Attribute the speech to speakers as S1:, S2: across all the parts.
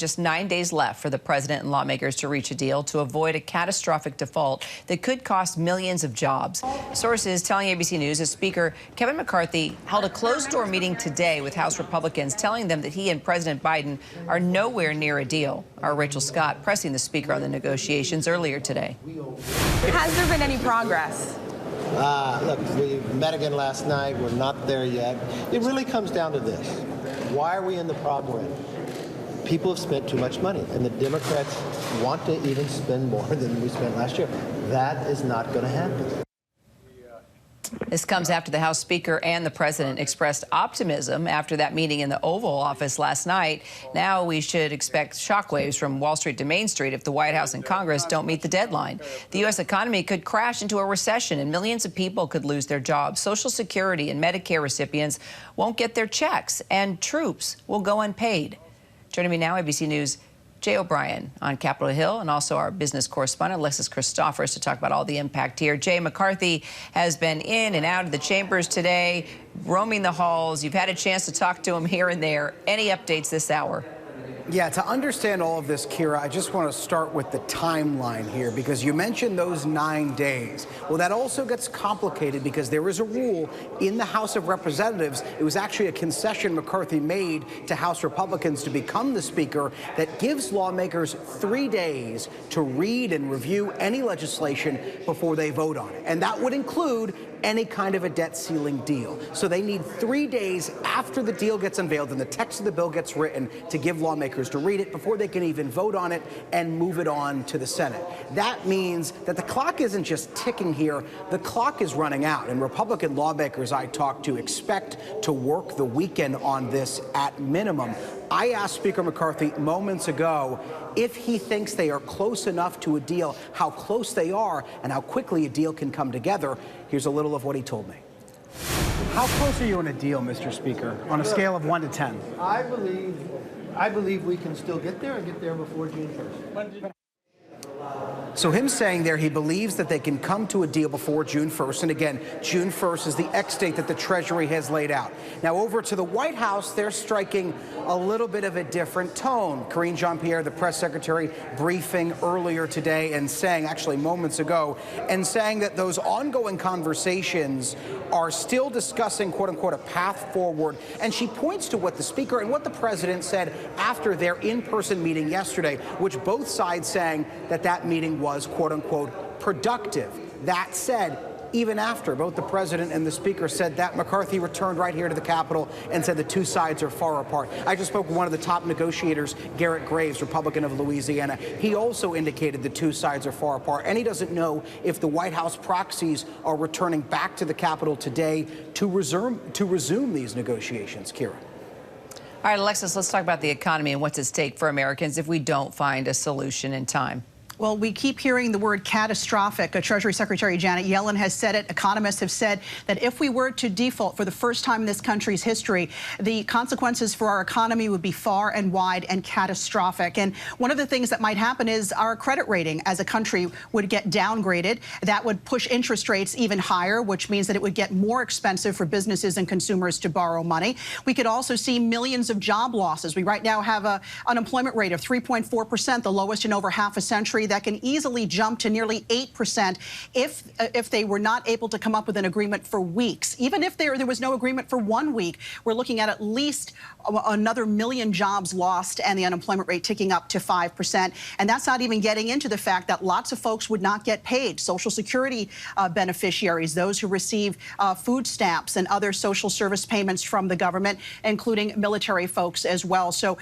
S1: Just 9 days left for the president and lawmakers to reach a deal to avoid a catastrophic default that could cost millions of jobs. Sources telling ABC News that Speaker Kevin McCarthy held a closed-door meeting today with House Republicans, telling them that he and President Biden are nowhere near a deal. Our Rachel Scott pressing the Speaker on the negotiations earlier today.
S2: Has there been any progress?
S3: Look, we met again last night. We're not there yet. It really comes down to this. Why are we in the problem we're in? People have spent too much money, and the Democrats want to even spend more than we spent last year. That is not going to happen.
S1: This comes after the House Speaker and the President expressed optimism after that meeting in the Oval Office last night. Now we should expect shockwaves from Wall Street to Main Street if the White House and Congress don't meet the deadline. The U.S. economy could crash into a recession, and millions of people could lose their jobs. Social Security and Medicare recipients won't get their checks, and troops will go unpaid. Joining me now, ABC News' Jay O'Brien on Capitol Hill, and also our business correspondent, Alexis Christoforous, to talk about all the impact here. Jay, McCarthy has been in and out of the chambers today, roaming the halls. You've had a chance to talk to him here and there. Any updates this hour?
S4: Yeah, to understand all of this, Kira, I just want to start with the timeline here, because you mentioned those 9 days. Well, that also gets complicated because there is a rule in the House of Representatives. It was actually a concession McCarthy made to House Republicans to become the Speaker that gives lawmakers 3 days to read and review any legislation before they vote on it. And that would include any kind of a debt ceiling deal. So they need 3 days after the deal gets unveiled and the text of the bill gets written to give lawmakers to read it before they can even vote on it and move it on to the Senate. That means that the clock isn't just ticking here, the clock is running out. And Republican lawmakers I talked to expect to work the weekend on this at minimum. I asked Speaker McCarthy moments ago if he thinks they are close enough to a deal, how close they are, and how quickly a deal can come together. Here's a little of what he told me. How close are you on a deal, Mr. Speaker, on a scale of 1 to 10?
S3: I believe we can still get there and get there before June 1st.
S4: So him saying there he believes that they can come to a deal before June 1st. And again, June 1st is the X date that the Treasury has laid out. Now over to the White House, they're striking a little bit of a different tone. Karine Jean-Pierre, the press secretary, briefing earlier today and saying, actually moments ago, and saying that those ongoing conversations are still discussing, quote unquote, a path forward. And she points to what the Speaker and what the President said after their in-person meeting yesterday, which both sides saying that that meeting was, quote unquote, productive. That said, even after both the President and the Speaker said that, McCarthy returned right here to the Capitol and said the two sides are far apart. I just spoke with one of the top negotiators, Garrett Graves, Republican of Louisiana. He also indicated the two sides are far apart, and he doesn't know if the White House proxies are returning back to the Capitol today to resume these negotiations. Kira.
S1: All right, Alexis, let's talk about the economy and what's at stake for Americans if we don't find a solution in time.
S5: Well, we keep hearing the word catastrophic. Treasury Secretary Janet Yellen has said it. Economists have said that if we were to default for the first time in this country's history, the consequences for our economy would be far and wide and catastrophic. And one of the things that might happen is our credit rating as a country would get downgraded. That would push interest rates even higher, which means that it would get more expensive for businesses and consumers to borrow money. We could also see millions of job losses. We right now have an unemployment rate of 3.4%, the lowest in over half a century. That can easily jump to nearly 8% if they were not able to come up with an agreement for weeks. Even if there was no agreement for 1 week, we're looking at least another million jobs lost and the unemployment rate ticking up to 5%. And that's not even getting into the fact that lots of folks would not get paid. Social Security beneficiaries, those who receive food stamps and other social service payments from the government, including military folks as well. So,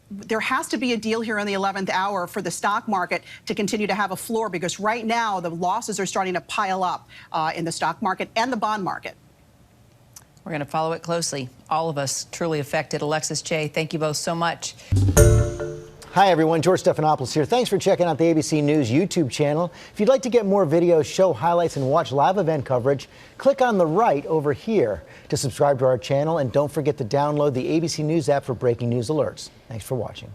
S5: there has to be a deal here in the 11th hour for the stock market to continue to have a floor, because right now the losses are starting to pile up in the stock market and the bond market.
S1: We're going to follow it closely. All of us truly affected. Alexis, Jay, thank you both so much.
S6: Hi, everyone. George Stephanopoulos here. Thanks for checking out the ABC News YouTube channel. If you'd like to get more videos, show highlights, and watch live event coverage, click on the right over here to subscribe to our channel. And don't forget to download the ABC News app for breaking news alerts. Thanks for watching.